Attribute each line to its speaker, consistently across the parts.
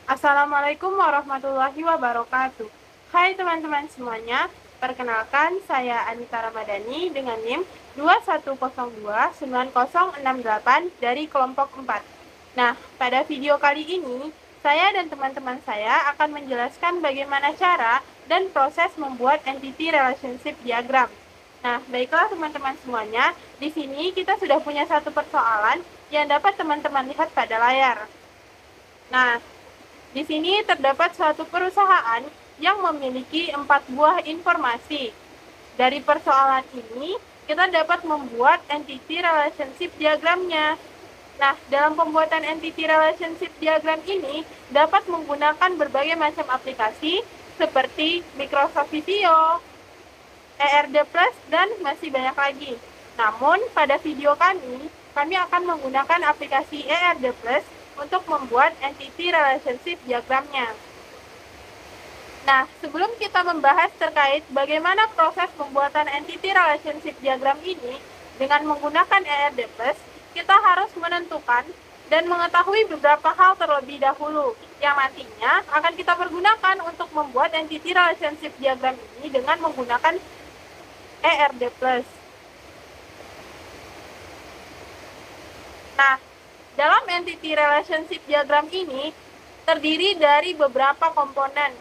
Speaker 1: Assalamualaikum warahmatullahi wabarakatuh. Hai teman-teman semuanya, perkenalkan saya Anita Ramadhani dengan NIM 21029068 dari kelompok 4. Nah, pada video kali ini, saya dan teman-teman saya akan menjelaskan bagaimana cara dan proses membuat entity relationship diagram. Nah, baiklah teman-teman semuanya, di sini kita sudah punya satu persoalan yang dapat teman-teman lihat pada layar. Nah, di sini terdapat suatu perusahaan yang memiliki 4 buah informasi. Dari persoalan ini, kita dapat membuat entity relationship diagramnya. Nah, dalam pembuatan entity relationship diagram ini dapat menggunakan berbagai macam aplikasi seperti Microsoft Visio, ERD Plus, dan masih banyak lagi. Namun, pada video kami akan menggunakan aplikasi ERD Plus untuk membuat entity relationship diagramnya. Nah, sebelum kita membahas terkait bagaimana proses pembuatan entity relationship diagram ini dengan menggunakan ERD Plus, kita harus menentukan dan mengetahui beberapa hal terlebih dahulu yang nantinya akan kita pergunakan untuk membuat entity relationship diagram ini dengan menggunakan ERD Plus. Nah, dalam entity relationship diagram ini terdiri dari beberapa komponen.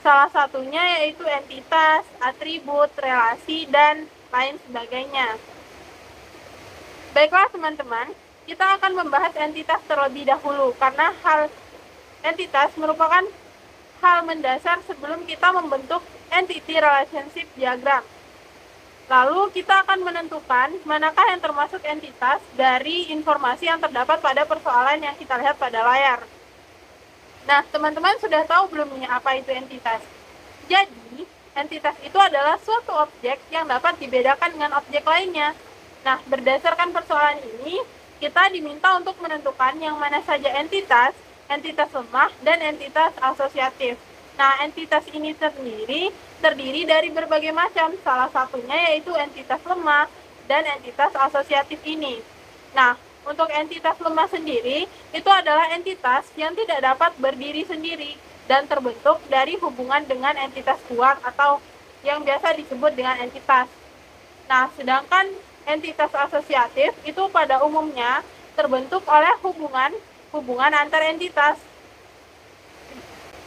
Speaker 1: Salah satunya yaitu entitas, atribut, relasi, dan lain sebagainya. Baiklah teman-teman, kita akan membahas entitas terlebih dahulu karena hal entitas merupakan hal mendasar sebelum kita membentuk entity relationship diagram. Lalu kita akan menentukan manakah yang termasuk entitas dari informasi yang terdapat pada persoalan yang kita lihat pada layar. Nah, teman-teman sudah tahu belum nih apa itu entitas? Jadi, entitas itu adalah suatu objek yang dapat dibedakan dengan objek lainnya. Nah, berdasarkan persoalan ini, kita diminta untuk menentukan yang mana saja entitas lemah, dan entitas asosiatif. Nah, entitas ini terdiri dari berbagai macam, salah satunya yaitu entitas lemah dan entitas asosiatif ini. Nah, untuk entitas lemah sendiri, itu adalah entitas yang tidak dapat berdiri sendiri dan terbentuk dari hubungan dengan entitas kuat atau yang biasa disebut dengan entitas. Nah, sedangkan entitas asosiatif itu pada umumnya terbentuk oleh hubungan antar entitas.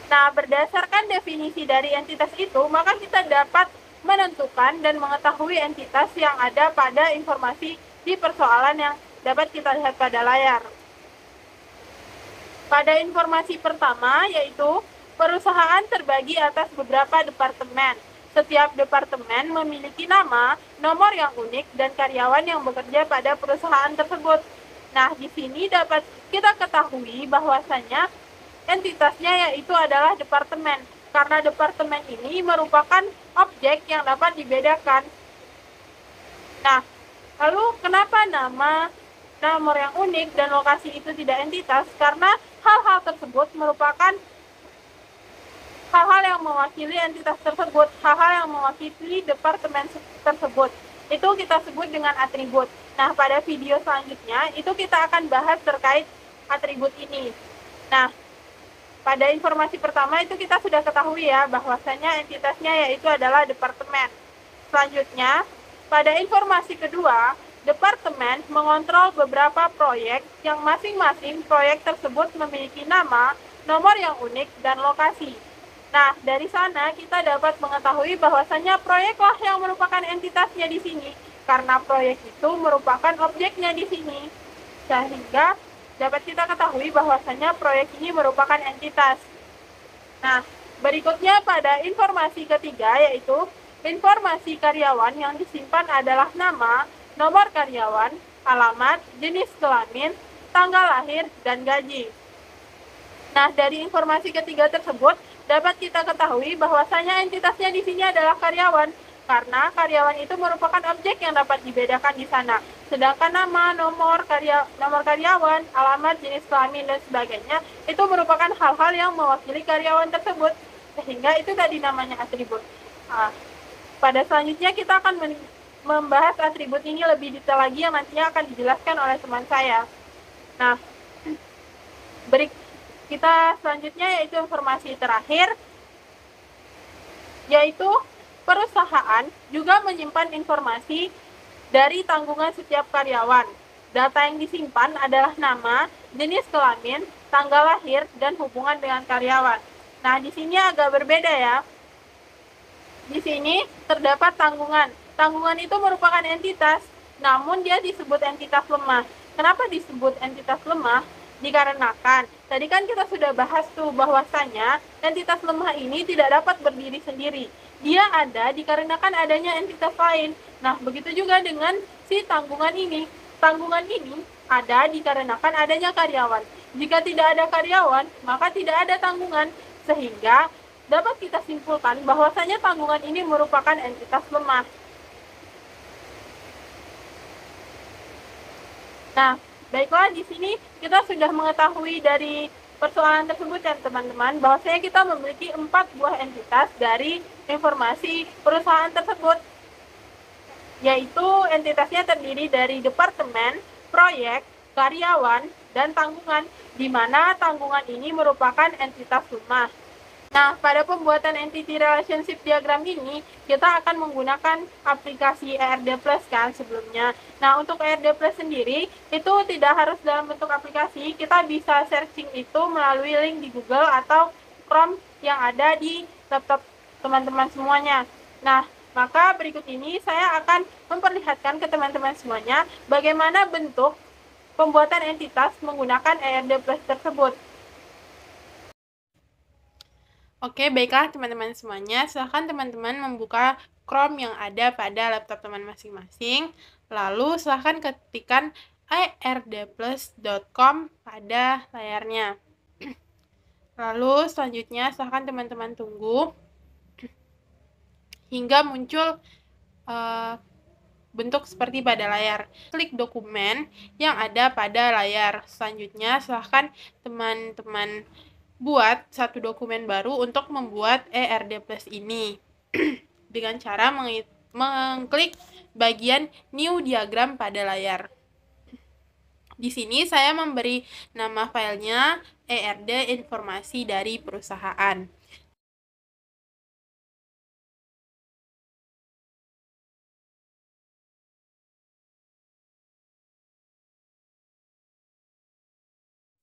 Speaker 1: Nah, berdasarkan definisi dari entitas itu, maka kita dapat menentukan dan mengetahui entitas yang ada pada informasi di persoalan yang dapat kita lihat pada layar. Pada informasi pertama, yaitu perusahaan terbagi atas beberapa departemen. Setiap departemen memiliki nama, nomor yang unik, dan karyawan yang bekerja pada perusahaan tersebut. Nah, di sini dapat kita ketahui bahwasanya entitasnya yaitu adalah departemen, karena departemen ini merupakan objek yang dapat dibedakan. Nah, lalu kenapa nama, nomor yang unik, dan lokasi itu tidak entitas? Karena hal-hal tersebut merupakan hal-hal yang mewakili entitas tersebut, hal-hal yang mewakili departemen tersebut. Itu kita sebut dengan atribut. Nah, pada video selanjutnya, itu kita akan bahas terkait atribut ini. Nah, pada informasi pertama itu kita sudah ketahui ya, bahwasanya entitasnya yaitu adalah departemen. Selanjutnya, pada informasi kedua, departemen mengontrol beberapa proyek yang masing-masing proyek tersebut memiliki nama, nomor yang unik, dan lokasi. Nah, dari sana kita dapat mengetahui bahwasanya proyeklah yang merupakan entitasnya di sini, karena proyek itu merupakan objeknya di sini. Sehingga dapat kita ketahui bahwasanya proyek ini merupakan entitas. Nah, berikutnya pada informasi ketiga yaitu informasi karyawan yang disimpan adalah nama, nomor karyawan, alamat, jenis kelamin, tanggal lahir, dan gaji. Nah, dari informasi ketiga tersebut dapat kita ketahui bahwasanya entitasnya di sini adalah karyawan, karena karyawan itu merupakan objek yang dapat dibedakan di sana. Sedangkan nama, nomor karyawan, alamat, jenis kelamin, dan sebagainya itu merupakan hal-hal yang mewakili karyawan tersebut, sehingga itu tadi namanya atribut. Nah, pada selanjutnya kita akan membahas atribut ini lebih detail lagi yang nantinya akan dijelaskan oleh teman saya. Nah, Kita selanjutnya yaitu informasi terakhir, yaitu perusahaan juga menyimpan informasi dari tanggungan setiap karyawan. Data yang disimpan adalah nama, jenis kelamin, tanggal lahir, dan hubungan dengan karyawan. Nah, di sini agak berbeda ya. Di sini terdapat tanggungan. Tanggungan itu merupakan entitas, namun dia disebut entitas lemah. Kenapa disebut entitas lemah? Dikarenakan tadi kan kita sudah bahas tuh bahwasanya entitas lemah ini tidak dapat berdiri sendiri. Dia ada dikarenakan adanya entitas lain. Nah, begitu juga dengan si tanggungan ini. Tanggungan ini ada dikarenakan adanya karyawan. Jika tidak ada karyawan, maka tidak ada tanggungan. Sehingga dapat kita simpulkan bahwasanya tanggungan ini merupakan entitas lemah. Nah, baiklah, di sini kita sudah mengetahui dari persoalan tersebut ya teman-teman, bahwasanya kita memiliki 4 buah entitas dari informasi perusahaan tersebut, yaitu entitasnya terdiri dari departemen, proyek, karyawan, dan tanggungan, di mana tanggungan ini merupakan entitas lemah. Nah, pada pembuatan entity relationship diagram ini, kita akan menggunakan aplikasi ERD Plus kan sebelumnya. Nah, untuk ERD Plus sendiri, itu tidak harus dalam bentuk aplikasi, kita bisa searching itu melalui link di Google atau Chrome yang ada di laptop teman-teman semuanya. Nah, maka berikut ini saya akan memperlihatkan ke teman-teman semuanya bagaimana bentuk pembuatan entitas menggunakan ERD Plus tersebut. Oke, baiklah teman-teman semuanya, silahkan teman-teman membuka Chrome yang ada pada laptop teman masing-masing. Lalu silahkan ketikkan erdplus.com pada layarnya. Lalu selanjutnya silahkan teman-teman tunggu hingga muncul bentuk seperti pada layar. Klik dokumen yang ada pada layar. Selanjutnya silahkan teman-teman buat satu dokumen baru untuk membuat ERD Plus ini dengan cara mengklik bagian New Diagram pada layar. Di sini saya memberi nama filenya ERD informasi dari perusahaan.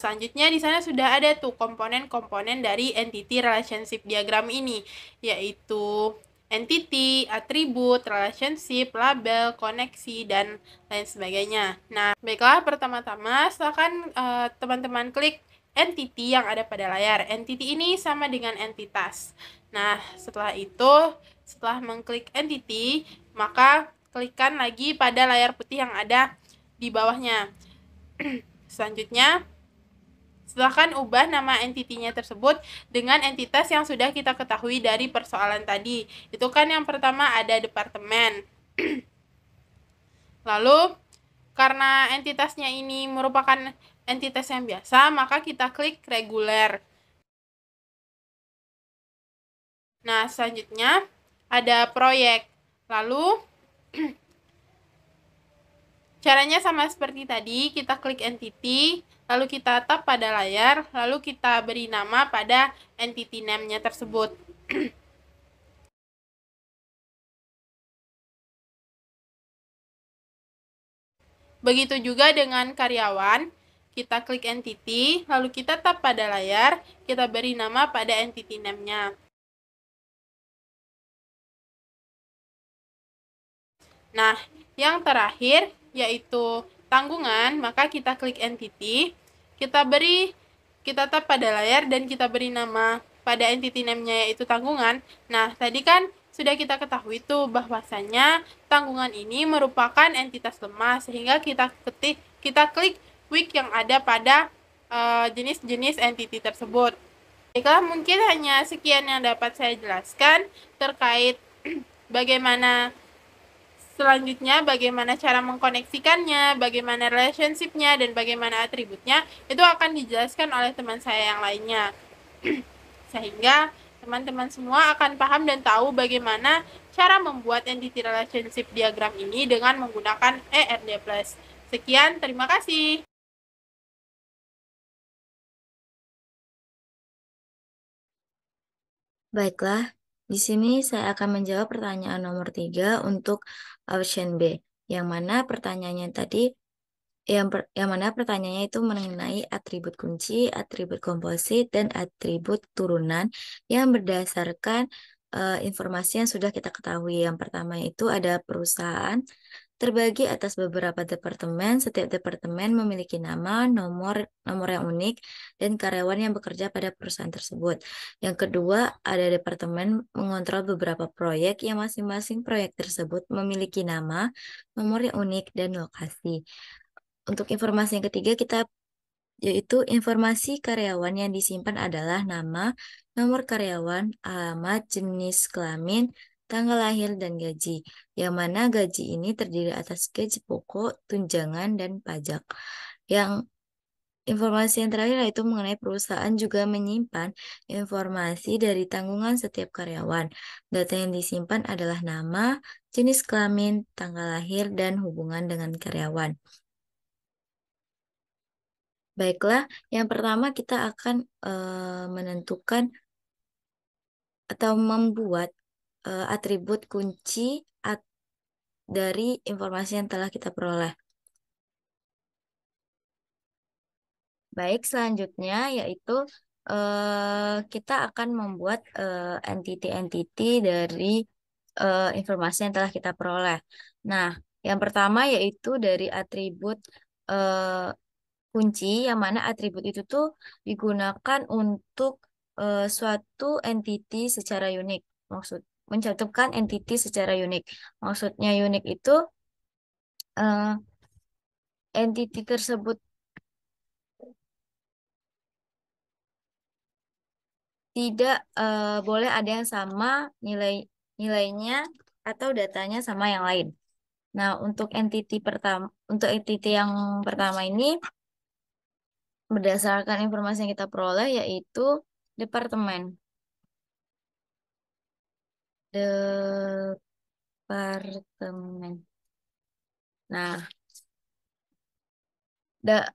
Speaker 1: Selanjutnya di sana sudah ada tuh komponen-komponen dari entity relationship diagram ini, yaitu entity, atribut, relationship, label, koneksi, dan lain sebagainya. Nah, baiklah, pertama-tama silakan teman-teman klik entity yang ada pada layar. Entity ini sama dengan entitas. Nah, setelah itu, setelah mengklik entity, maka klikkan lagi pada layar putih yang ada di bawahnya. Selanjutnya, silahkan ubah nama entitinya tersebut dengan entitas yang sudah kita ketahui dari persoalan tadi. Itu kan yang pertama ada departemen. Lalu, karena entitasnya ini merupakan entitas yang biasa, maka kita klik reguler. Nah, selanjutnya ada proyek. Lalu, caranya sama seperti tadi, kita klik entity, lalu kita tap pada layar, lalu kita beri nama pada entity name-nya tersebut. Begitu juga dengan karyawan, kita klik entity, lalu kita tap pada layar, kita beri nama pada entity name-nya. Nah, yang terakhir yaitu tanggungan, maka kita klik entity, kita tap pada layar dan kita beri nama pada entity name-nya yaitu tanggungan. Nah, tadi kan sudah kita ketahui tuh bahwasanya tanggungan ini merupakan entitas lemah, sehingga kita klik weak yang ada pada jenis-jenis entity tersebut. Baiklah, mungkin hanya sekian yang dapat saya jelaskan terkait bagaimana selanjutnya, bagaimana cara mengkoneksikannya, bagaimana relationship-nya, dan bagaimana atributnya, itu akan dijelaskan oleh teman saya yang lainnya. Sehingga teman-teman semua akan paham dan tahu bagaimana cara membuat entity relationship diagram ini dengan menggunakan ERD+. Sekian, terima kasih.
Speaker 2: Baiklah, di sini saya akan menjawab pertanyaan nomor 3 untuk option B, yang mana pertanyaannya tadi, yang mana pertanyaannya itu mengenai atribut kunci, atribut komposit, dan atribut turunan yang berdasarkan informasi yang sudah kita ketahui. Yang pertama itu ada perusahaan terbagi atas beberapa departemen. Setiap departemen memiliki nama, nomor yang unik, dan karyawan yang bekerja pada perusahaan tersebut. Yang kedua, ada departemen mengontrol beberapa proyek yang masing-masing proyek tersebut memiliki nama, nomor yang unik, dan lokasi. Untuk informasi yang ketiga, yaitu informasi karyawan yang disimpan adalah nama, nomor karyawan, alamat, jenis kelamin, tanggal lahir, dan gaji. Yang mana gaji ini terdiri atas gaji pokok, tunjangan, dan pajak. Yang informasi yang terakhir yaitu mengenai perusahaan juga menyimpan informasi dari tanggungan setiap karyawan. Data yang disimpan adalah nama, jenis kelamin, tanggal lahir, dan hubungan dengan karyawan. Baiklah, yang pertama kita akan menentukan atau membuat atribut kunci dari informasi yang telah kita peroleh. Baik, selanjutnya yaitu kita akan membuat entity-entity dari informasi yang telah kita peroleh. Nah, yang pertama yaitu dari atribut eh, kunci, yang mana atribut itu tuh digunakan untuk suatu entity secara unik. Maksud mencantumkan entity secara unik. Maksudnya unik itu eh, entity tersebut tidak boleh ada yang sama nilainya atau datanya sama yang lain. Nah, untuk entity yang pertama ini berdasarkan informasi yang kita peroleh yaitu departemen. Departemen. Nah, da-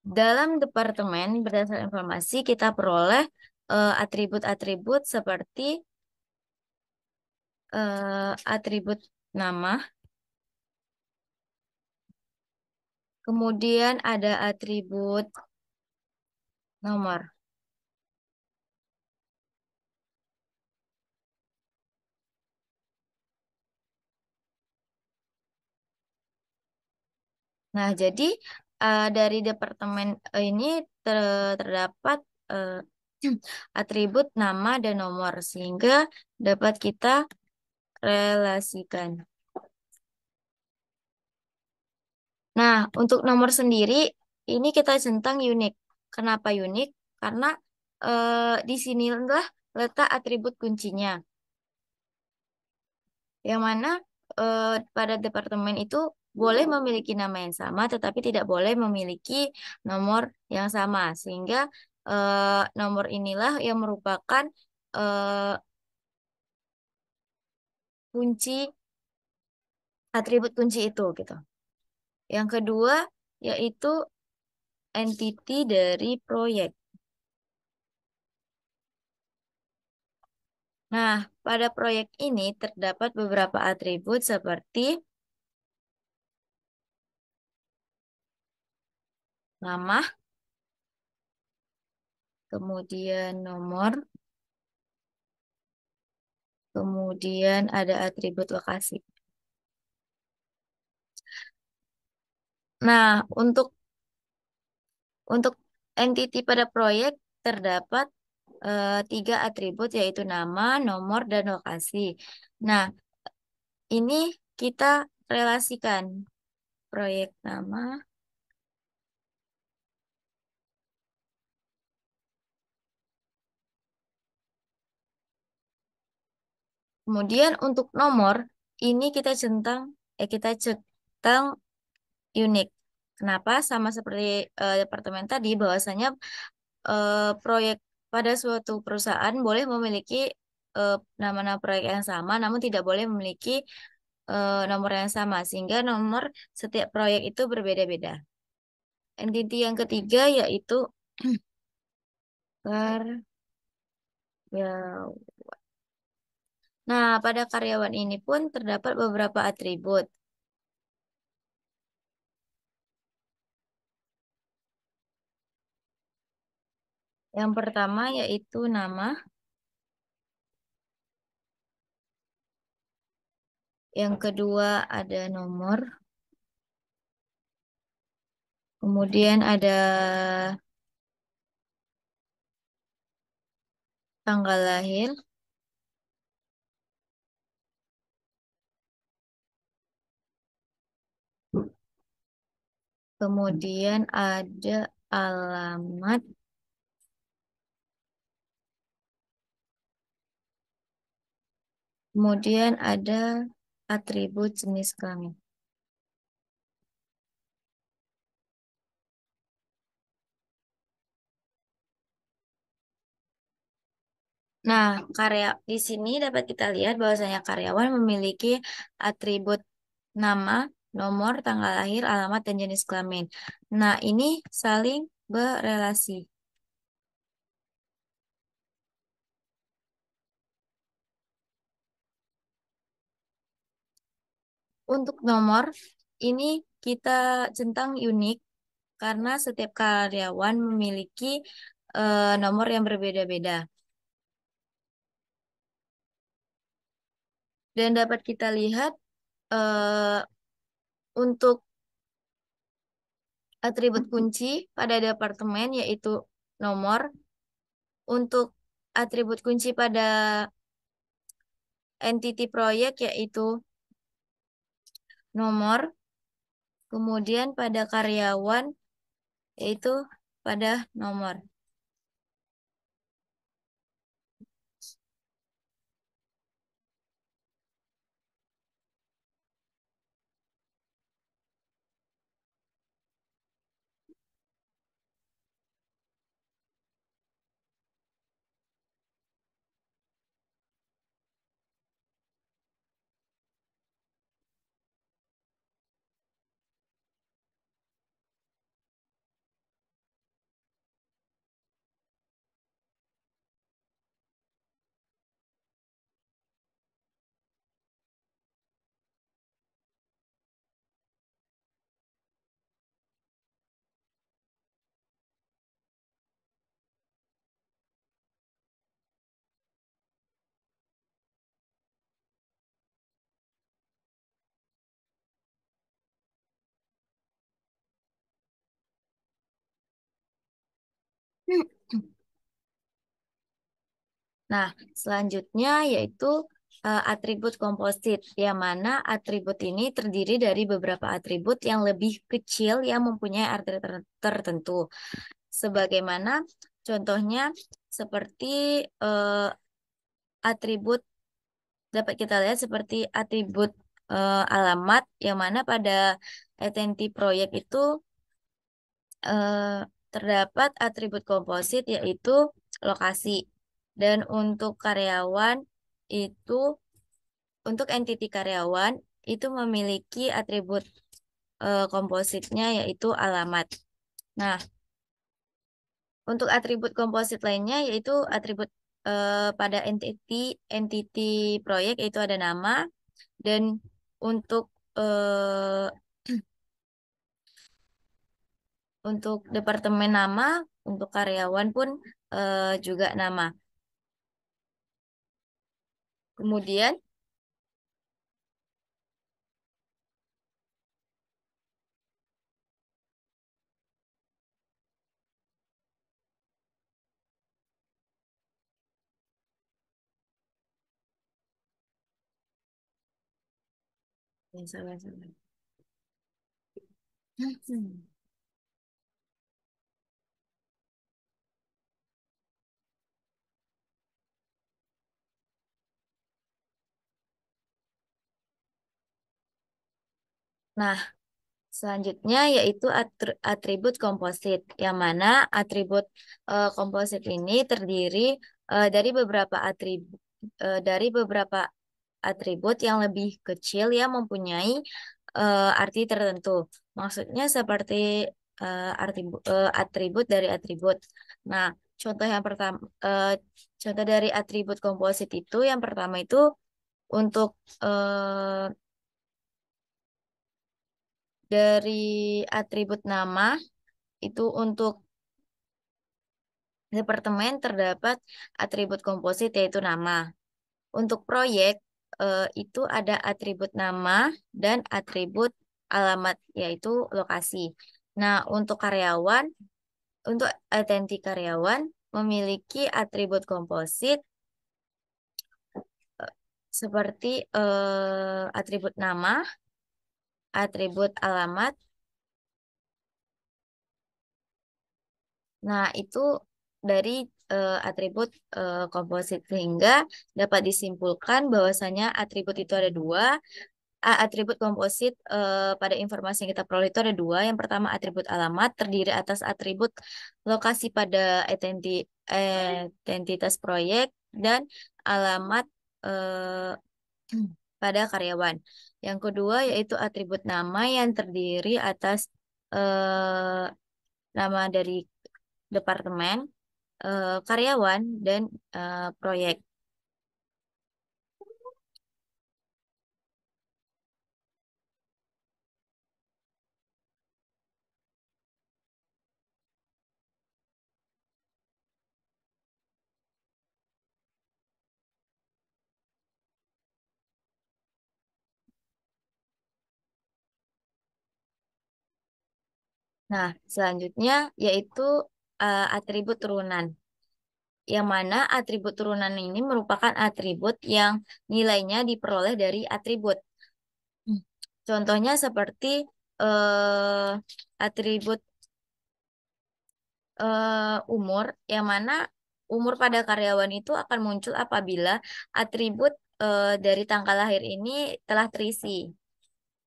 Speaker 2: dalam departemen berdasarkan informasi kita peroleh atribut-atribut seperti atribut nama, kemudian ada atribut nomor. Nah, jadi dari departemen ini terdapat eh, atribut nama dan nomor sehingga dapat kita relasikan. Nah, untuk nomor sendiri ini kita centang unik. Kenapa unik? Karena di sinilah letak atribut kuncinya. Yang mana pada departemen itu boleh memiliki nama yang sama, tetapi tidak boleh memiliki nomor yang sama. Sehingga nomor inilah yang merupakan eh, kunci atribut kunci itu gitu. Yang kedua yaitu entity dari proyek. Nah, pada proyek ini terdapat beberapa atribut seperti nama, kemudian nomor, kemudian ada atribut lokasi. Nah, untuk entity pada proyek terdapat tiga atribut yaitu nama, nomor, dan lokasi. Nah, ini kita relasikan proyek nama. Kemudian untuk nomor ini kita centang unik. Kenapa? Sama seperti departemen tadi bahwasanya proyek pada suatu perusahaan boleh memiliki eh, nama-nama proyek yang sama, namun tidak boleh memiliki nomor yang sama, sehingga nomor setiap proyek itu berbeda-beda. Entiti yang ketiga yaitu Ya. Nah, pada karyawan ini pun terdapat beberapa atribut. Yang pertama yaitu nama, yang kedua ada nomor, kemudian ada tanggal lahir, kemudian ada alamat, kemudian ada atribut jenis kelamin. Nah, di sini dapat kita lihat bahwasanya karyawan memiliki atribut nama, nomor, tanggal lahir, alamat, dan jenis kelamin. Nah, ini saling berelasi. Untuk nomor, ini kita centang unik karena setiap karyawan memiliki nomor yang berbeda-beda. Dan dapat kita lihat eh, untuk atribut kunci pada departemen yaitu nomor, untuk atribut kunci pada entity proyek yaitu nomor, kemudian pada karyawan yaitu pada nomor. Nah, selanjutnya yaitu atribut komposit, yang mana atribut ini terdiri dari beberapa atribut yang lebih kecil yang mempunyai arti tertentu. Sebagaimana contohnya seperti eh, atribut dapat kita lihat seperti atribut alamat, yang mana pada identity proyek itu eh, terdapat atribut komposit yaitu lokasi. Dan untuk karyawan itu, untuk entiti karyawan itu memiliki atribut kompositnya yaitu alamat. Nah, untuk atribut komposit lainnya yaitu atribut pada entity proyek yaitu ada nama, dan untuk eh, untuk departemen nama, untuk karyawan pun juga nama. Kemudian, ya, sabar. Nah, selanjutnya yaitu atribut komposit, yang mana atribut komposit ini terdiri dari beberapa atribut yang lebih kecil yang mempunyai arti tertentu. Maksudnya seperti atribut dari atribut. Nah, contoh yang pertama, Contoh dari atribut komposit itu yang pertama itu untuk dari atribut nama itu untuk departemen terdapat atribut komposit yaitu nama. Untuk proyek itu ada atribut nama dan atribut alamat yaitu lokasi. Nah, untuk karyawan, untuk identiti karyawan memiliki atribut komposit eh, seperti atribut nama, atribut alamat. Nah, itu dari atribut komposit sehingga dapat disimpulkan bahwasanya atribut itu ada dua. Atribut komposit pada informasi yang kita peroleh itu ada dua. Yang pertama atribut alamat terdiri atas atribut lokasi pada identitas proyek dan alamat pada karyawan. Yang kedua yaitu atribut nama yang terdiri atas eh, nama dari departemen, karyawan, dan proyek. Nah, selanjutnya yaitu atribut turunan. Yang mana atribut turunan ini merupakan atribut yang nilainya diperoleh dari atribut. Hmm. Contohnya seperti atribut umur, yang mana umur pada karyawan itu akan muncul apabila atribut dari tanggal lahir ini telah terisi.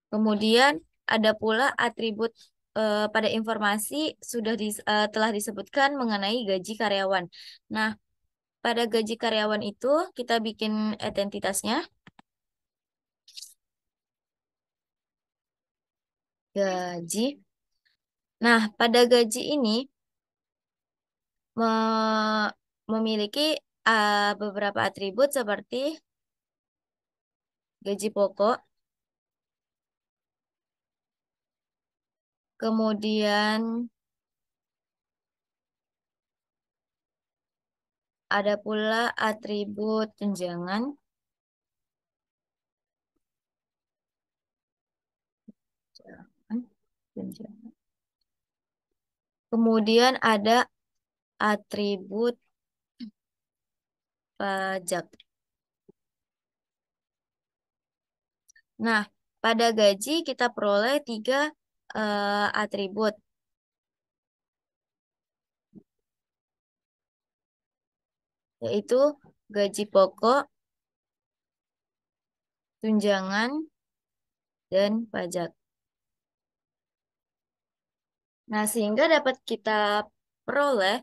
Speaker 2: Kemudian ada pula atribut pada informasi telah disebutkan mengenai gaji karyawan. Nah, pada gaji karyawan itu kita bikin identitasnya. Gaji. Nah, pada gaji ini memiliki beberapa atribut seperti gaji pokok, kemudian ada pula atribut tunjangan, tunjangan. Kemudian ada atribut pajak. Nah, pada gaji kita peroleh tiga atribut, yaitu gaji pokok, tunjangan, dan pajak. Nah, sehingga dapat kita peroleh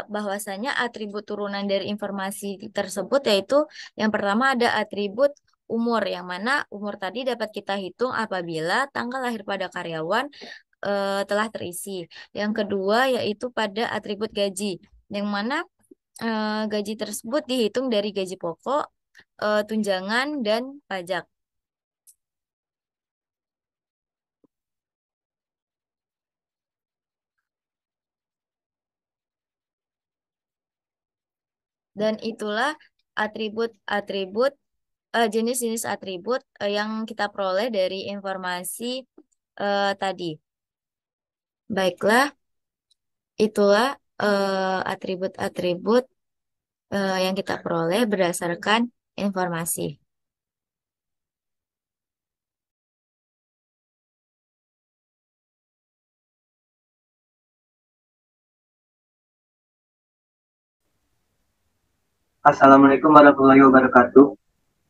Speaker 2: bahwasanya atribut turunan dari informasi tersebut yaitu yang pertama ada atribut umur, yang mana umur tadi dapat kita hitung apabila tanggal lahir pada karyawan telah terisi. Yang kedua yaitu pada atribut gaji, yang mana gaji tersebut dihitung dari gaji pokok, tunjangan, dan pajak. Dan itulah atribut-atribut jenis-jenis atribut yang kita peroleh dari informasi tadi. Baiklah, itulah atribut-atribut yang kita peroleh berdasarkan informasi.
Speaker 3: Assalamualaikum warahmatullahi wabarakatuh.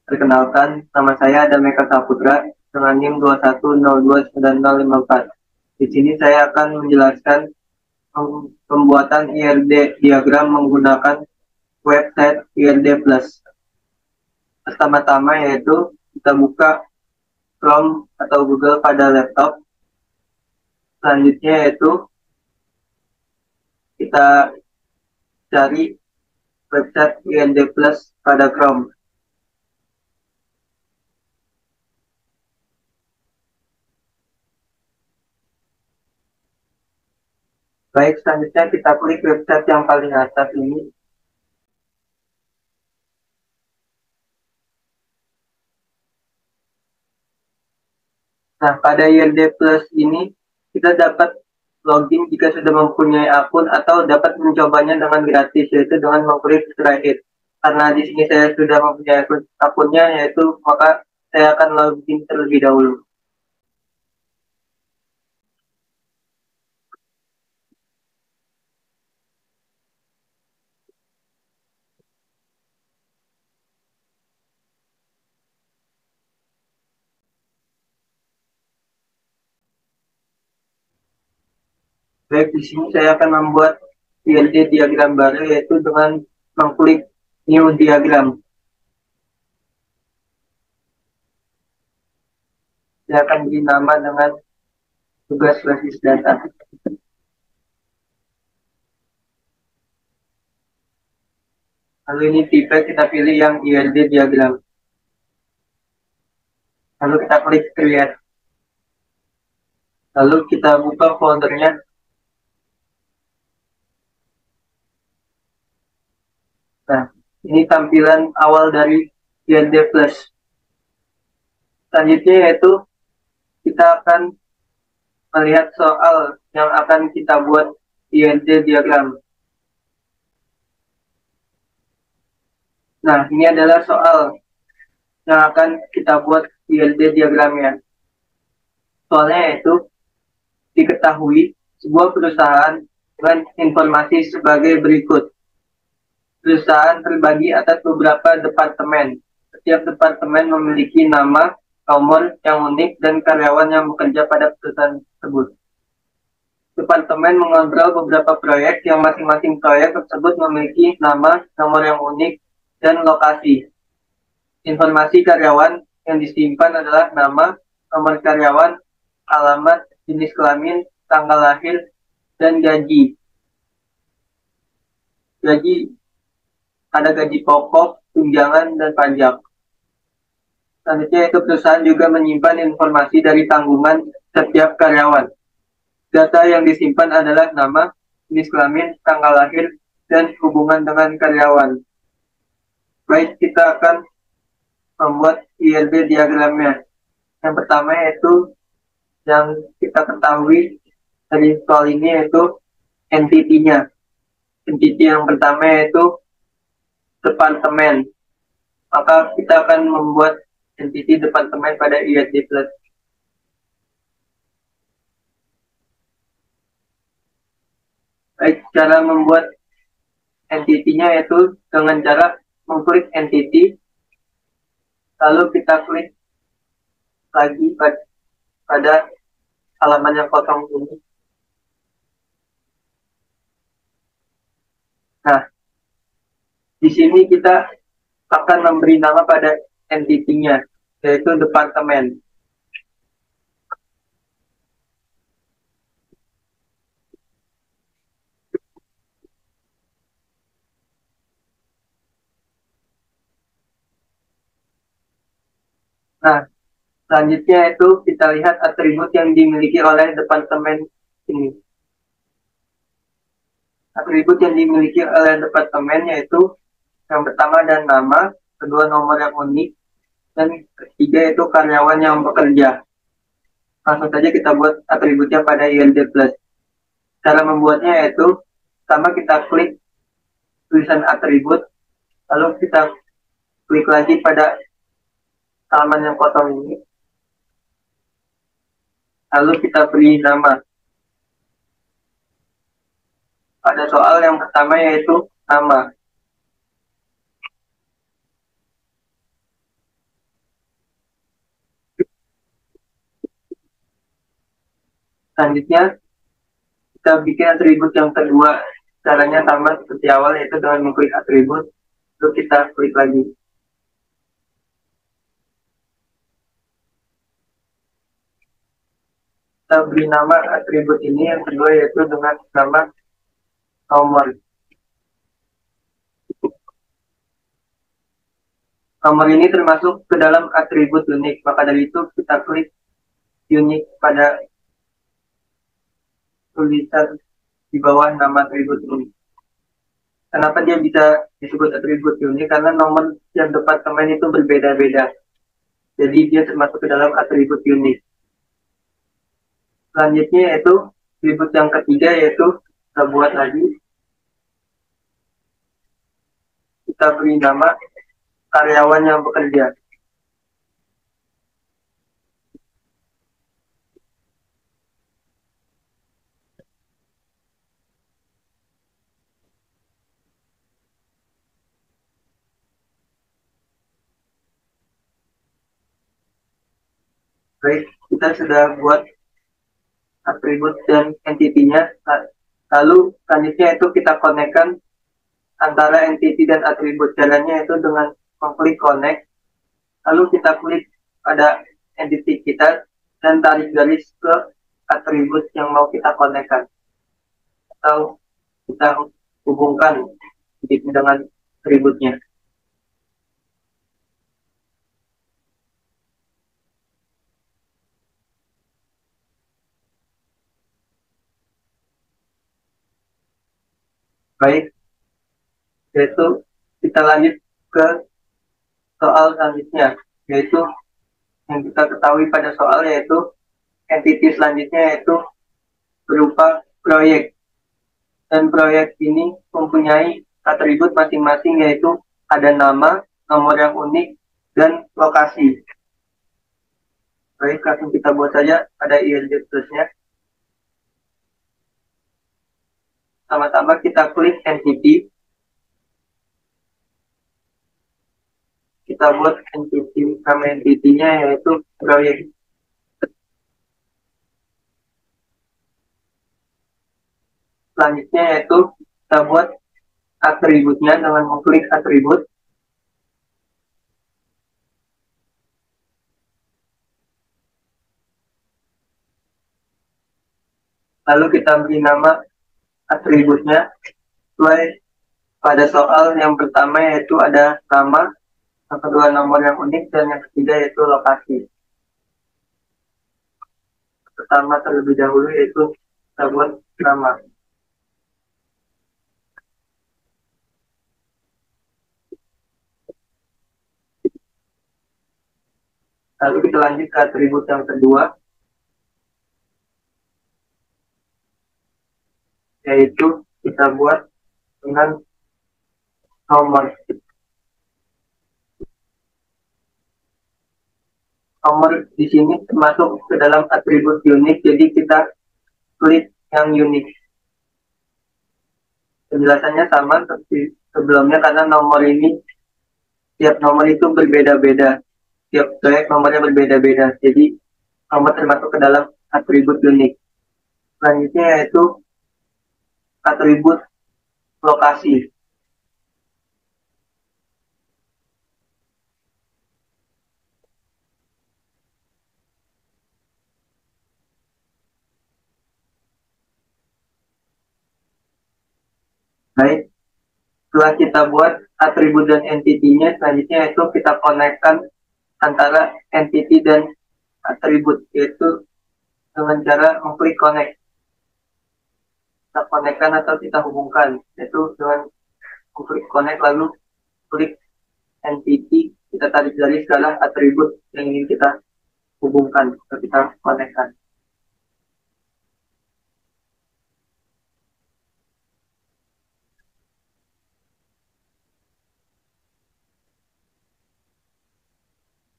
Speaker 3: Perkenalkan, nama saya Adameka Saputra dengan NIM 2102954. Di sini saya akan menjelaskan pembuatan IRD diagram menggunakan website IRD Plus. Pertama-tama yaitu kita buka Chrome atau Google pada laptop. Selanjutnya yaitu kita cari website IND Plus pada Chrome. Baik, selanjutnya kita klik website yang paling atas ini. Nah, pada IND Plus ini kita dapat login jika sudah mempunyai akun atau dapat mencobanya dengan gratis, yaitu dengan mengklik try it. Karena di sini saya sudah mempunyai akunnya, yaitu maka saya akan login terlebih dahulu. Baik, di sini saya akan membuat IND diagram baru, yaitu dengan mengklik new diagram. Saya akan beri nama dengan tugas basis data. Lalu ini tipe kita pilih yang IND diagram. Lalu kita klik create. Lalu kita buka foldernya. Nah, ini tampilan awal dari IND Plus. Selanjutnya yaitu kita akan melihat soal yang akan kita buat IND diagram. Nah, ini adalah soal yang akan kita buat IND diagramnya. Soalnya yaitu diketahui sebuah perusahaan dengan informasi sebagai berikut. Perusahaan terbagi atas beberapa departemen. Setiap departemen memiliki nama, nomor yang unik, dan karyawan yang bekerja pada perusahaan tersebut. Departemen mengontrol beberapa proyek yang masing-masing proyek tersebut memiliki nama, nomor yang unik, dan lokasi. Informasi karyawan yang disimpan adalah nama, nomor karyawan, alamat, jenis kelamin, tanggal lahir, dan gaji. Ada gaji pokok, tunjangan, dan pajak. Selanjutnya itu perusahaan juga menyimpan informasi dari tanggungan setiap karyawan. Data yang disimpan adalah nama, jenis kelamin, tanggal lahir, dan hubungan dengan karyawan. Baik, kita akan membuat IND diagramnya. Yang pertama yaitu yang kita ketahui dari soal ini yaitu entity-nya. Entity yang pertama yaitu departemen. Maka kita akan membuat entity departemen pada IND Plus. Baik, cara membuat entity-nya yaitu dengan cara mengklik entity, lalu kita klik lagi pada halaman yang kosong ini. Nah, di sini kita akan memberi nama pada entity-nya, yaitu departemen. Nah, selanjutnya itu kita lihat atribut yang dimiliki oleh departemen ini. Atribut yang dimiliki oleh departemen yaitu yang pertama dan nama, kedua nomor yang unik, dan ketiga itu karyawan yang bekerja. Langsung saja kita buat atributnya pada IND Plus. Cara membuatnya yaitu pertama kita klik tulisan atribut, lalu kita klik lagi pada halaman yang kosong ini, lalu kita beri nama. Pada soal yang pertama yaitu nama. Selanjutnya kita bikin atribut yang kedua. Caranya sama seperti awal, yaitu dengan mengklik atribut, lalu kita klik lagi. Kita beri nama atribut ini yang kedua yaitu dengan nama nomor. Nomor ini termasuk ke dalam atribut unik, maka dari itu kita klik unik pada tulisan di bawah nama atribut unik. Kenapa dia bisa disebut atribut unik? Karena nomor yang departemen itu berbeda-beda. Jadi dia termasuk ke dalam atribut unik. Selanjutnya yaitu atribut yang ketiga, yaitu kita buat lagi. Kita beri nama karyawan yang bekerja. Baik, kita sudah buat atribut dan entitinya. Lalu selanjutnya itu kita konekkan antara entity dan atribut. Jalannya itu dengan mengklik connect. Lalu kita klik pada entity kita dan tarik garis ke atribut yang mau kita konekkan. Atau kita hubungkan dengan atributnya. Baik, yaitu kita lanjut ke soal selanjutnya, yaitu yang kita ketahui pada soal yaitu entity selanjutnya yaitu berupa proyek. Dan proyek ini mempunyai atribut masing-masing, yaitu ada nama, nomor yang unik, dan lokasi. Baik, langsung kita buat saja pada IRD plusnya. Sama-sama kita klik entity. Kita buat entity, nama entity-nya yaitu proyek. Selanjutnya yaitu kita buat atributnya dengan mengklik atribut. Lalu kita beri nama atributnya sesuai pada soal yang pertama, yaitu ada nama, yang kedua nomor yang unik, dan yang ketiga yaitu lokasi. Pertama terlebih dahulu yaitu kita buat nama. Lalu kita lanjut ke atribut yang kedua, yaitu kita buat dengan nomor. Nomor di sini termasuk ke dalam atribut unik, jadi kita klik yang unik. Penjelasannya sama seperti sebelumnya, karena nomor ini, tiap nomor itu berbeda-beda. Tiap proyek nomornya berbeda-beda, jadi nomor termasuk ke dalam atribut unik. Selanjutnya yaitu atribut lokasi. Baik, setelah kita buat atribut dan entity-nya, selanjutnya yaitu kita konekkan antara entity dan atribut, yaitu dengan cara mengklik connect. Kita konekkan atau kita hubungkan, yaitu dengan klik connect lalu klik entity, kita tarik garis ke arah atribut yang ingin kita hubungkan atau kita konekkan.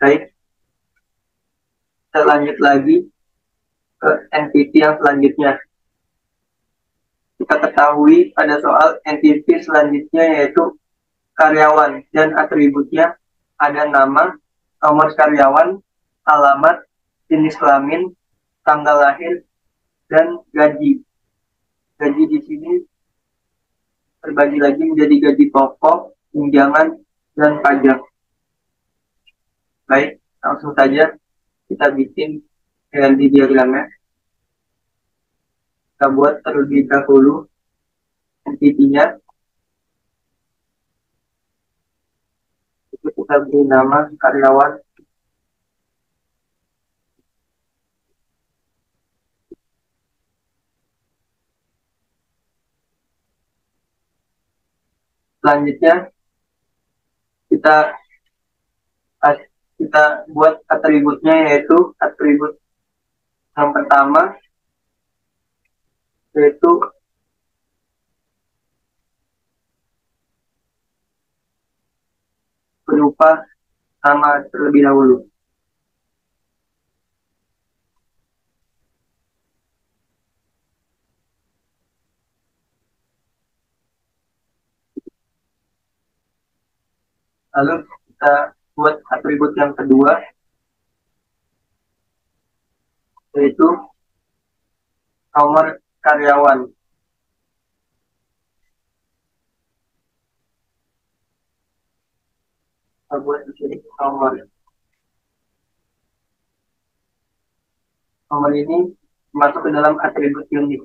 Speaker 3: Baik, kita lanjut lagi ke entity yang selanjutnya. Kita ketahui pada soal entity selanjutnya yaitu karyawan, dan atributnya ada nama, nomor karyawan, alamat, jenis kelamin, tanggal lahir, dan gaji. Gaji di sini terbagi lagi menjadi gaji pokok, tunjangan, dan pajak. Baik, langsung saja kita bikin PLD diagramnya. Kita buat terlebih dahulu entity-nya. kita beri nama karyawan. Selanjutnya kita kita buat atributnya, yaitu atribut yang pertama yaitu berupa nama terlebih dahulu. Lalu kita buat atribut yang kedua, yaitu nomor karyawan. Kita buat di sini nomor. Nomor ini masuk ke dalam atribut unik,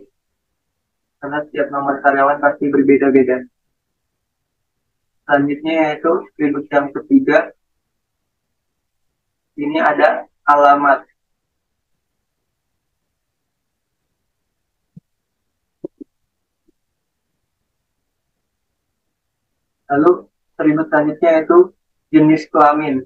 Speaker 3: karena setiap nomor karyawan pasti berbeda-beda. Selanjutnya yaitu atribut yang ketiga, ini ada alamat. Lalu atribut selanjutnya yaitu jenis kelamin.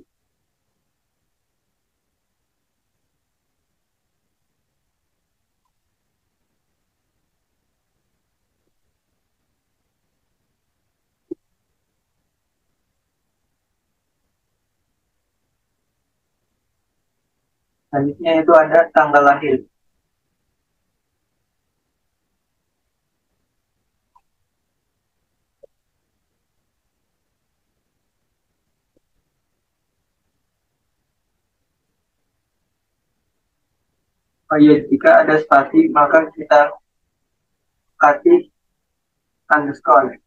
Speaker 3: Selanjutnya itu ada tanggal lahir. Oh iya, jika ada spasi maka kita kasih underscore.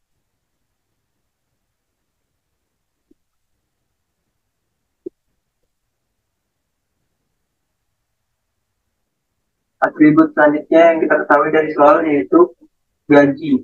Speaker 3: Atribut selanjutnya yang kita ketahui dari soal yaitu gaji.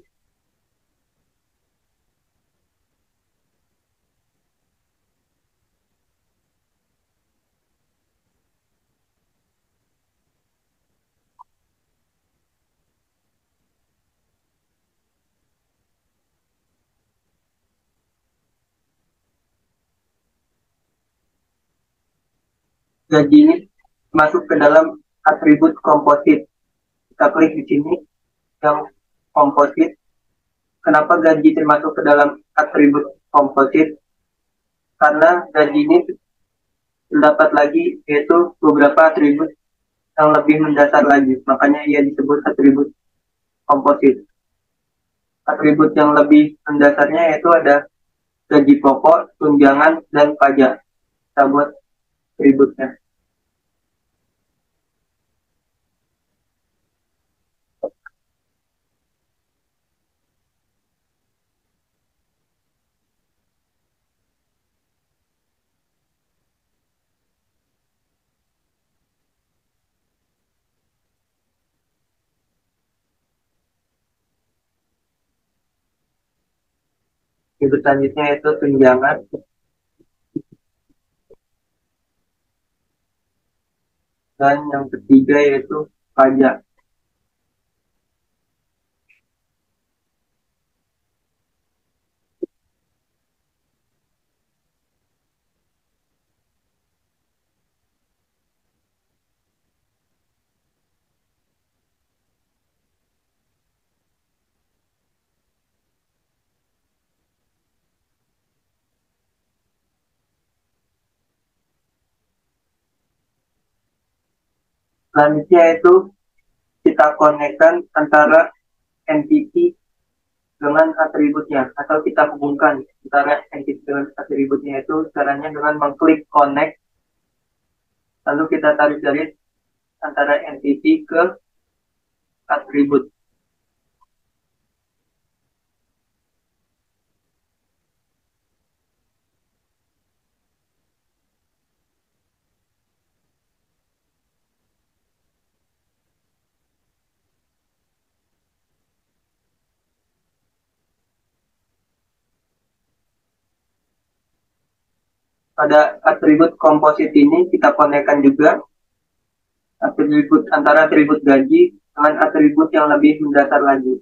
Speaker 3: Gaji ini masuk ke dalam atribut komposit. Kita klik di sini yang komposit. Kenapa gaji termasuk ke dalam atribut komposit? Karena gaji ini terdapat lagi yaitu beberapa atribut yang lebih mendasar lagi. Makanya ia disebut atribut komposit. Atribut yang lebih mendasarnya yaitu ada gaji pokok, tunjangan, dan pajak. Kita buat atributnya. Atribut selanjutnya yaitu tunjangan. Dan yang ketiga yaitu pajak. Selanjutnya itu kita konekkan antara entity dengan atributnya, atau kita hubungkan antara entity dengan atributnya. Itu caranya dengan mengklik connect, lalu kita tarik garis antara entity ke atribut. pada atribut komposit ini kita konekkan juga atribut antara atribut gaji dengan atribut yang lebih mendasar lagi.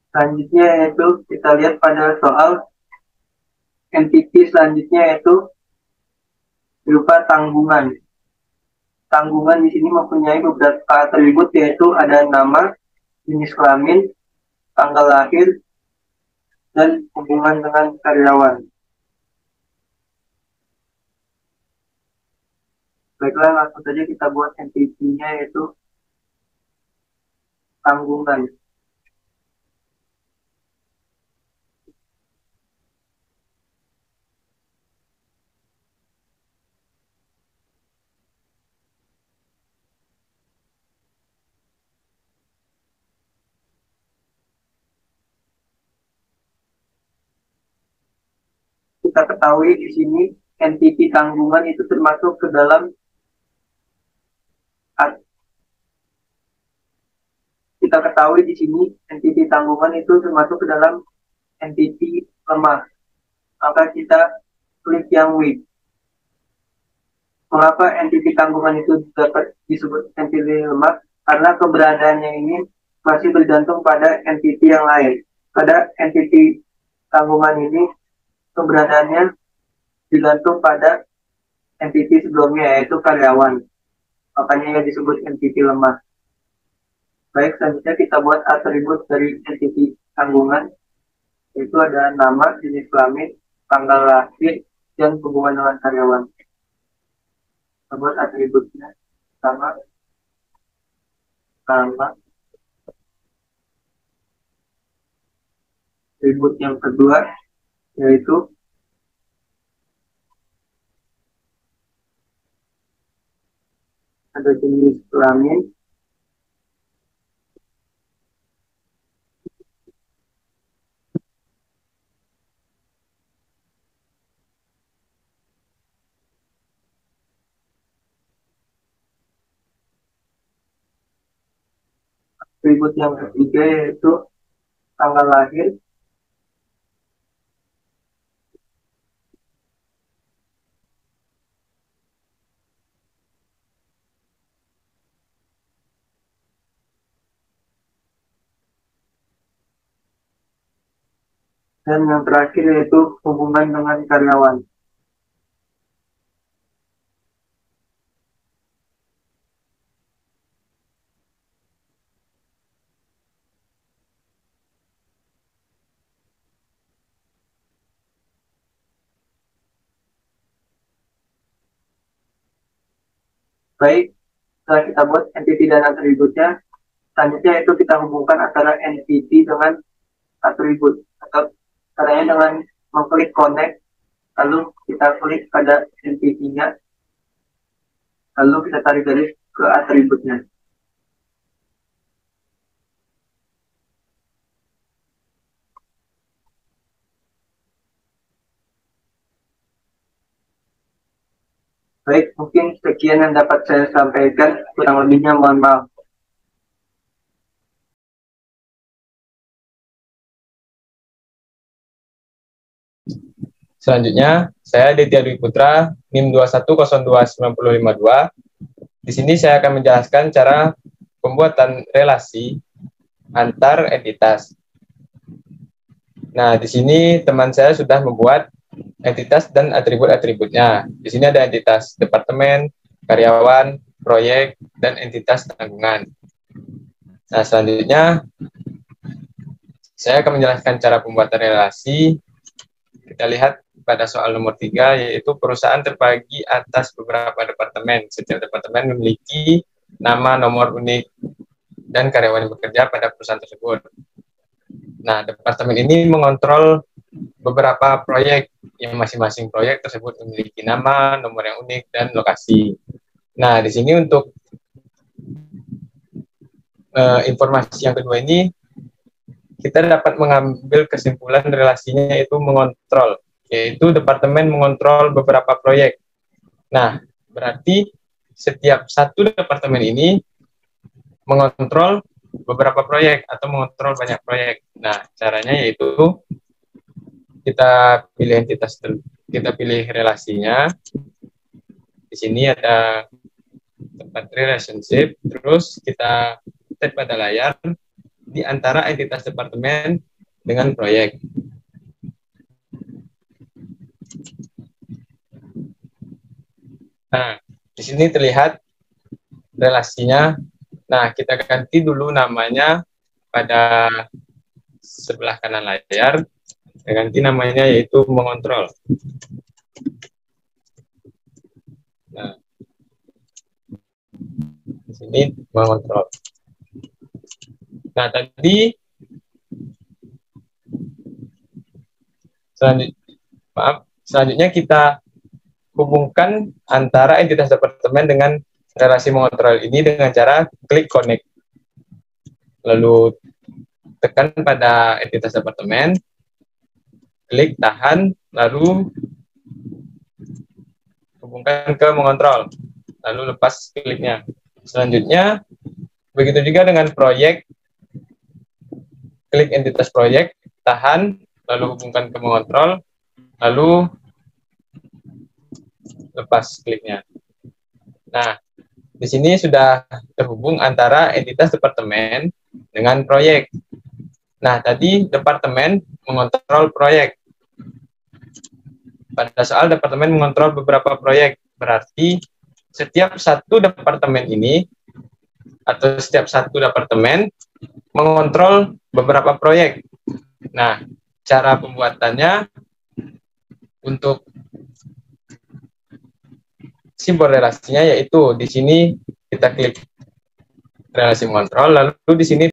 Speaker 3: Selanjutnya yaitu kita lihat pada soal entity selanjutnya yaitu berupa tanggungan. Tanggungan di sini mempunyai beberapa atribut yaitu ada nama, jenis kelamin, tanggal lahir, dan hubungan dengan karyawan. Baiklah, langsung saja kita buat entity-nya yaitu tanggungan. Kita ketahui di sini entity tanggungan itu termasuk ke dalam entity lemah. Maka kita klik yang weak. Mengapa entity tanggungan itu dapat disebut entity lemah? Karena keberadaannya ini masih bergantung pada entity yang lain. Pada entity tanggungan ini keberadaannya digantung pada entity sebelumnya yaitu karyawan. Makanya yang disebut entity lemah. Baik, selanjutnya kita buat atribut dari entity tanggungan, yaitu ada nama, jenis kelamin, tanggal lahir, dan hubungan dengan karyawan. Kita buat atributnya sama, nama. Atribut yang kedua yaitu ada jenis kelamin, atribut yang ketiga yaitu tanggal lahir, dan yang terakhir yaitu hubungan dengan karyawan. Baik, setelah kita buat entity dan atributnya, selanjutnya itu kita hubungkan antara entity dengan atribut, atau caranya dengan mengklik connect, lalu kita klik pada entity-nya, lalu kita tarik garis ke atributnya. Baik, mungkin sekian yang dapat saya sampaikan, kurang lebihnya mohon maaf.
Speaker 4: Selanjutnya, saya Aditya Dwi Putra, NIM 2102952. Di sini saya akan menjelaskan cara pembuatan relasi antar entitas. Nah, di sini teman saya sudah membuat entitas dan atribut-atributnya. Di sini ada entitas departemen, karyawan, proyek, dan entitas tanggungan. Nah, selanjutnya saya akan menjelaskan cara pembuatan relasi. Kita lihat pada soal nomor 3, yaitu perusahaan terbagi atas beberapa departemen. Setiap departemen memiliki nama, nomor unik, dan karyawan yang bekerja pada perusahaan tersebut. Nah, departemen ini mengontrol beberapa proyek, yang masing-masing proyek tersebut memiliki nama, nomor yang unik, dan lokasi. Nah, di sini untuk informasi yang kedua ini, kita dapat mengambil kesimpulan relasinya yaitu mengontrol, yaitu departemen mengontrol beberapa proyek. Nah, berarti setiap satu departemen ini mengontrol beberapa proyek atau mengontrol banyak proyek. Nah, caranya yaitu kita pilih entitas, kita pilih relasinya. Di sini ada tempat relationship, terus kita set pada layar di antara entitas departemen dengan proyek. Nah, di sini terlihat relasinya. Nah, kita ganti dulu namanya pada sebelah kanan layar. Kita ganti namanya yaitu mengontrol. Nah, di sini mengontrol. Nah, tadi selanjutnya kita hubungkan antara entitas departemen dengan relasi mengontrol ini dengan cara klik connect. Lalu tekan pada entitas departemen, klik tahan, lalu hubungkan ke mengontrol, lalu lepas kliknya. Selanjutnya, begitu juga dengan proyek, klik entitas proyek, tahan, lalu hubungkan ke mengontrol, lalu lepas kliknya. Nah, di sini sudah terhubung antara entitas departemen dengan proyek. Nah, tadi departemen mengontrol proyek. Pada soal departemen mengontrol beberapa proyek, berarti setiap satu departemen ini atau setiap satu departemen mengontrol beberapa proyek. Nah, cara pembuatannya untuk simbol relasinya yaitu di sini kita klik relasi mengontrol, lalu di sini,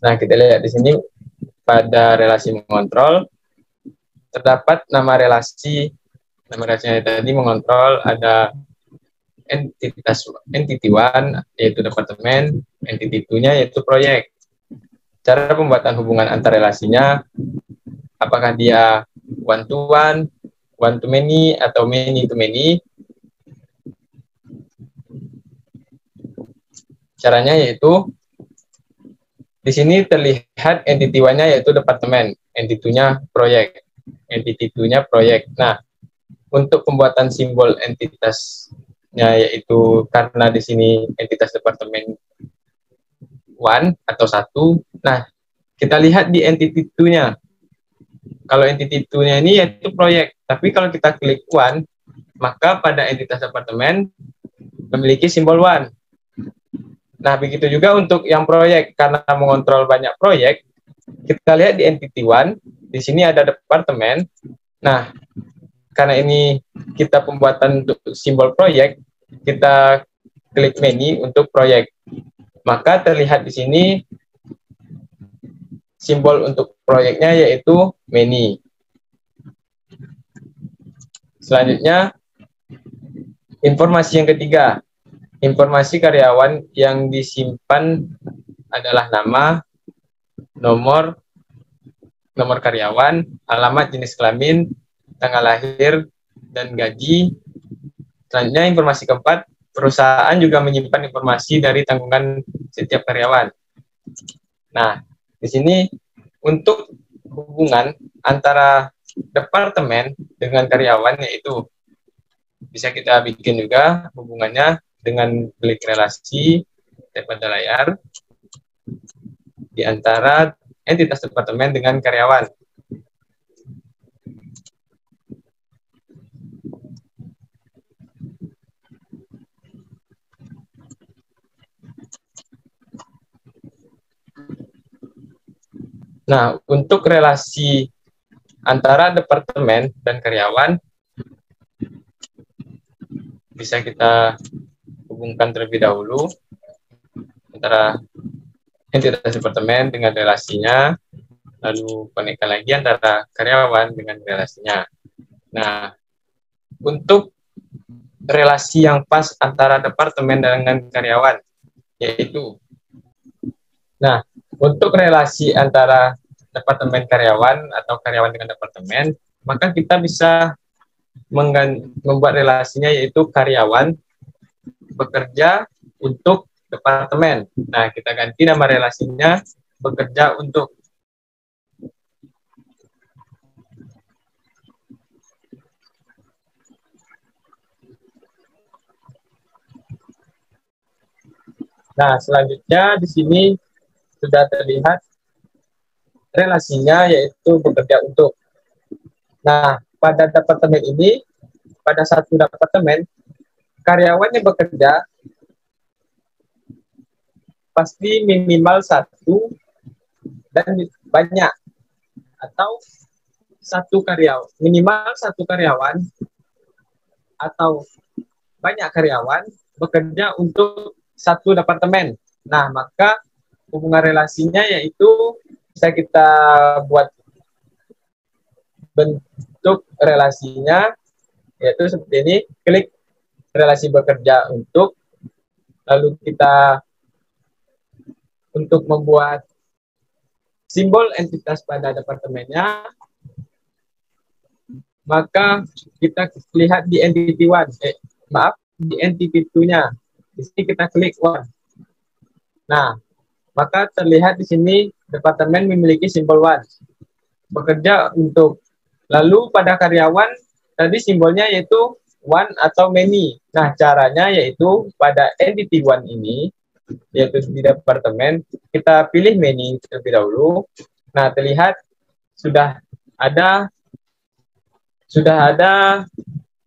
Speaker 4: nah kita lihat di sini pada relasi mengontrol terdapat nama relasi. Nama relasinya tadi mengontrol ada entity one yaitu departemen, entity two-nya yaitu proyek. Cara pembuatan hubungan antar relasinya, apakah dia one to many, atau many to many. Caranya yaitu di sini terlihat entity one-nya yaitu departemen, entity two-nya proyek, entity two-nya proyek. Nah, untuk pembuatan simbol entitasnya yaitu karena di sini entitas departemen one atau satu. Nah, kita lihat di entity two-nya. Kalau entity two-nya ini yaitu proyek, tapi kalau kita klik one, maka pada entitas departemen memiliki simbol one. Nah, begitu juga untuk yang proyek, karena mengontrol banyak proyek, kita lihat di entity one, di sini ada departemen. Nah, karena ini kita pembuatan untuk simbol proyek, kita klik menu untuk proyek. Maka terlihat di sini simbol untuk proyeknya yaitu menu. Selanjutnya, informasi yang ketiga. Informasi karyawan yang disimpan adalah nama, nomor karyawan, alamat, jenis kelamin, tanggal lahir, dan gaji. Selanjutnya, informasi keempat, perusahaan juga menyimpan informasi dari tanggungan setiap karyawan. Nah, di sini untuk hubungan antara departemen dengan karyawan yaitu bisa kita bikin juga hubungannya dengan klik relasi pada layar di antara entitas departemen dengan karyawan. Nah, untuk relasi antara departemen dan karyawan bisa kita hubungkan terlebih dahulu antara entitas departemen dengan relasinya, lalu konekkan lagi antara karyawan dengan relasinya. Nah, untuk relasi yang pas antara departemen dengan karyawan, yaitu, Nah, untuk relasi antara departemen karyawan atau karyawan dengan departemen, maka kita bisa membuat relasinya yaitu karyawan bekerja untuk departemen. Nah, kita ganti nama relasinya bekerja untuk. Nah, selanjutnya di sini sudah terlihat relasinya yaitu bekerja untuk. Nah, pada departemen ini, pada satu departemen, karyawan yang bekerja pasti minimal satu dan banyak, atau minimal satu karyawan atau banyak karyawan bekerja untuk satu departemen. Nah, maka hubungan relasinya yaitu bisa kita buat bentuk relasinya yaitu seperti ini, klik relasi bekerja untuk, lalu kita untuk membuat simbol entitas pada departemennya, maka kita lihat di entity one, di entity two-nya. Di sini kita klik one. Nah, maka terlihat di sini departemen memiliki simbol one, bekerja untuk. Lalu pada karyawan tadi simbolnya yaitu one atau many. Nah, caranya yaitu pada entity one ini, yaitu di departemen, kita pilih many terlebih dahulu. Nah, terlihat sudah ada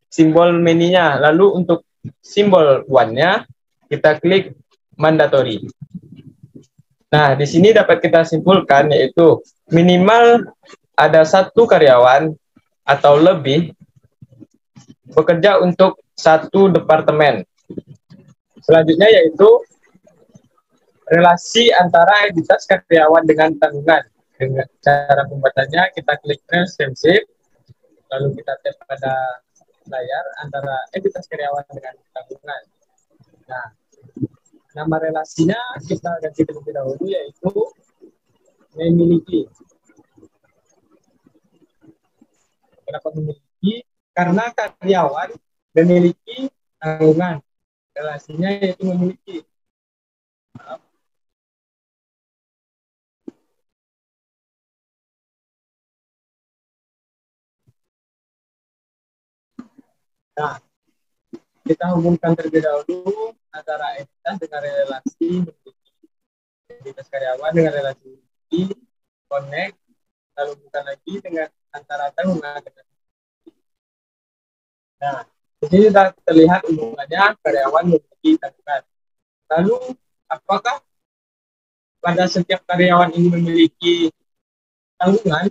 Speaker 4: simbol many-nya. Lalu untuk simbol one-nya kita klik mandatory. Nah, di sini dapat kita simpulkan yaitu minimal ada satu karyawan atau lebih bekerja untuk satu departemen. Selanjutnya yaitu relasi antara entitas karyawan dengan tanggungan. Dengan cara pembuatannya kita klik relationship, lalu kita tap pada layar antara entitas karyawan dengan tanggungan. Nah, nama relasinya kita ganti terlebih dahulu yaitu memiliki. Kenapa memiliki? Karena karyawan memiliki tanggungan. Relasinya yaitu memiliki. Nah, kita hubungkan terlebih dahulu antara entitas dengan relasi memiliki. Entitas karyawan dengan relasi memiliki, connect, lalu bukan lagi dengan antara tanggungan dengan. Nah, di sini sudah terlihat hubungannya karyawan memiliki tanggungan. Lalu, apakah pada setiap karyawan ini memiliki tanggungan?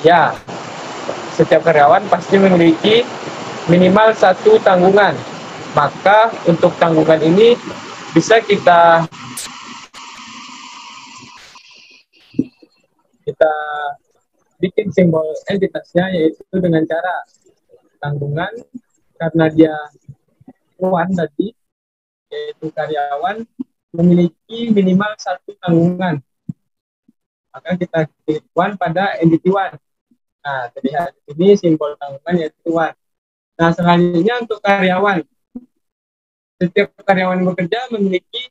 Speaker 4: Ya, setiap karyawan pasti memiliki minimal satu tanggungan. Maka untuk tanggungan ini bisa kita bikin simbol entitasnya yaitu dengan cara tanggungan, karena dia one tadi, yaitu karyawan memiliki minimal satu tanggungan. Maka kita klik one pada entity one. Nah, terlihat ini simbol tanggungan yaitu one. Nah, selanjutnya untuk karyawan. Setiap karyawan yang bekerja memiliki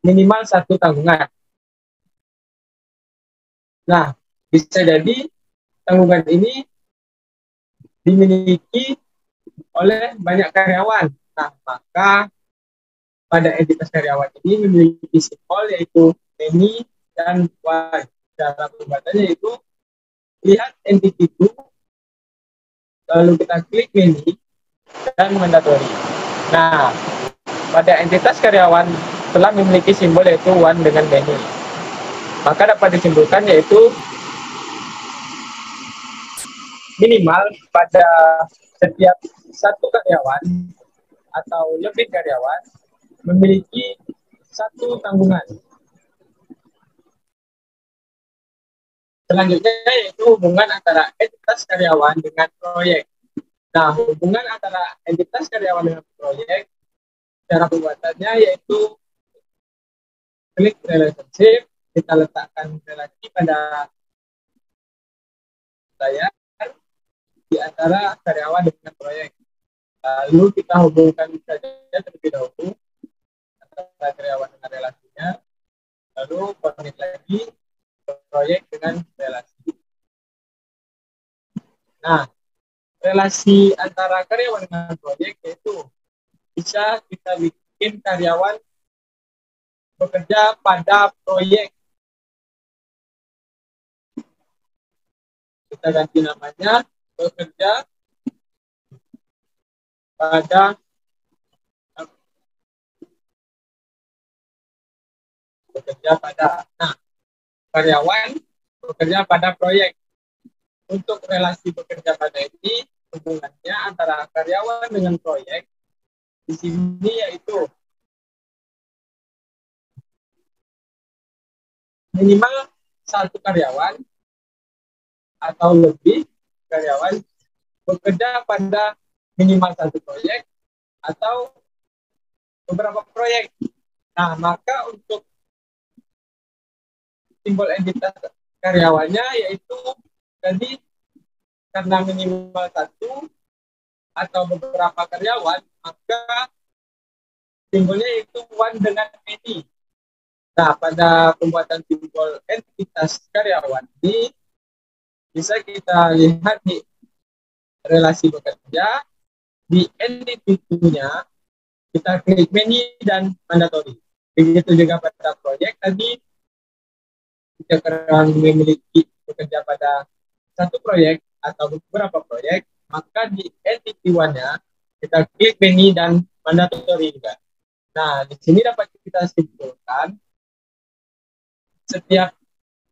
Speaker 4: minimal satu tanggungan. Nah, bisa jadi tanggungan ini dimiliki oleh banyak karyawan. Nah, maka pada entitas karyawan ini memiliki simbol yaitu many dan one. Cara pembuatannya yaitu lihat entity itu, lalu kita klik many dan mandatory. Nah, pada entitas karyawan telah memiliki simbol yaitu one dengan many. Maka dapat disimpulkan yaitu minimal pada setiap satu karyawan atau lebih karyawan memiliki satu tanggungan. Selanjutnya yaitu hubungan antara entitas karyawan dengan proyek. Nah, hubungan antara entitas karyawan dengan proyek
Speaker 5: Cara pembuatannya yaitu klik relationship, kita letakkan relasi pada layar di antara karyawan dengan proyek. Lalu kita hubungkan saja terlebih dahulu antara karyawan dengan relasinya, lalu connect lagi proyek dengan relasi. Nah, relasi antara karyawan dengan proyek yaitu bisa kita bikin karyawan bekerja pada proyek. Kita ganti namanya bekerja pada nah, karyawan bekerja pada proyek. Untuk relasi bekerja pada ini hubungannya antara karyawan dengan proyek di sini yaitu minimal satu karyawan atau lebih karyawan bekerja pada minimal satu proyek atau beberapa proyek. Nah, maka untuk simbol entitas karyawannya yaitu tadi karena minimal satu atau beberapa karyawan, maka simbolnya itu one dengan many. Nah, pada pembuatan simbol entitas karyawan ini bisa kita lihat di relasi bekerja, di entity-nya kita klik many dan mandatory. Begitu juga pada proyek tadi, jika karyawan memiliki bekerja pada satu proyek atau beberapa proyek, maka di entity one-nya kita klik many dan mandatory juga. Nah, di sini dapat kita simpulkan setiap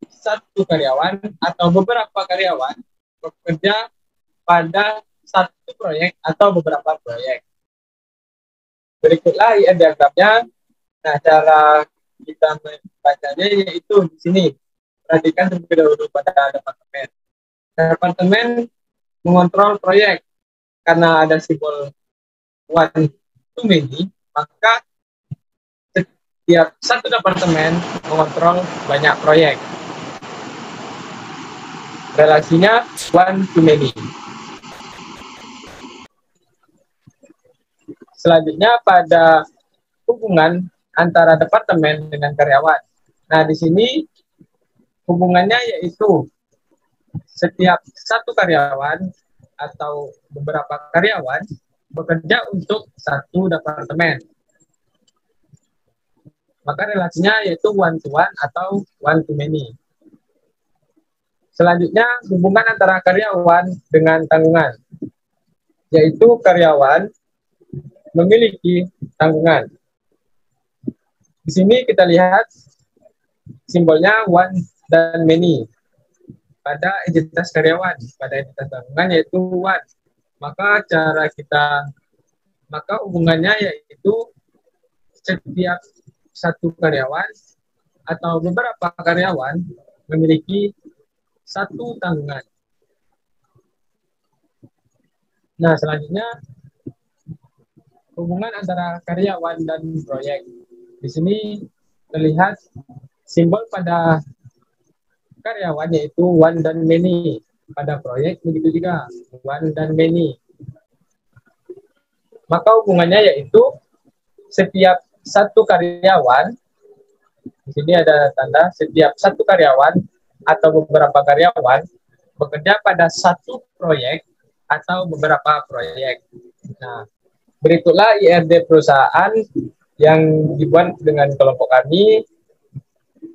Speaker 5: satu karyawan atau beberapa karyawan bekerja pada satu proyek atau beberapa proyek. Berikutlah IR diagramnya. Nah, cara kita membacanya yaitu di sini. Perhatikan terlebih dahulu pada departemen. Departemen mengontrol proyek. Karena ada simbol one to many, maka setiap satu departemen mengontrol banyak proyek. Relasinya one to many. Selanjutnya pada hubungan antara departemen dengan karyawan. Nah, di sini hubungannya yaitu setiap satu karyawan atau beberapa karyawan bekerja untuk satu departemen. Maka relasinya yaitu one to one atau one to many. Selanjutnya hubungan antara karyawan dengan tanggungan, yaitu karyawan memiliki tanggungan. Di sini kita lihat simbolnya one dan many pada entitas karyawan, pada entitas tanggungan yaitu one. Maka hubungannya yaitu setiap satu karyawan atau beberapa karyawan memiliki satu tanggungan. Nah, selanjutnya hubungan antara karyawan dan proyek. Di sini terlihat simbol pada karyawan yaitu one dan many. Pada proyek begitu juga one dan many. Maka hubungannya yaitu setiap satu karyawan, di sini ada tanda setiap satu karyawan atau beberapa karyawan bekerja pada satu proyek atau beberapa proyek. Nah, berikutlah IRD perusahaan yang dibuat dengan kelompok kami.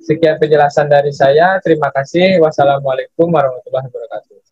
Speaker 5: Sekian penjelasan dari saya. Terima kasih. Wassalamualaikum warahmatullahi wabarakatuh.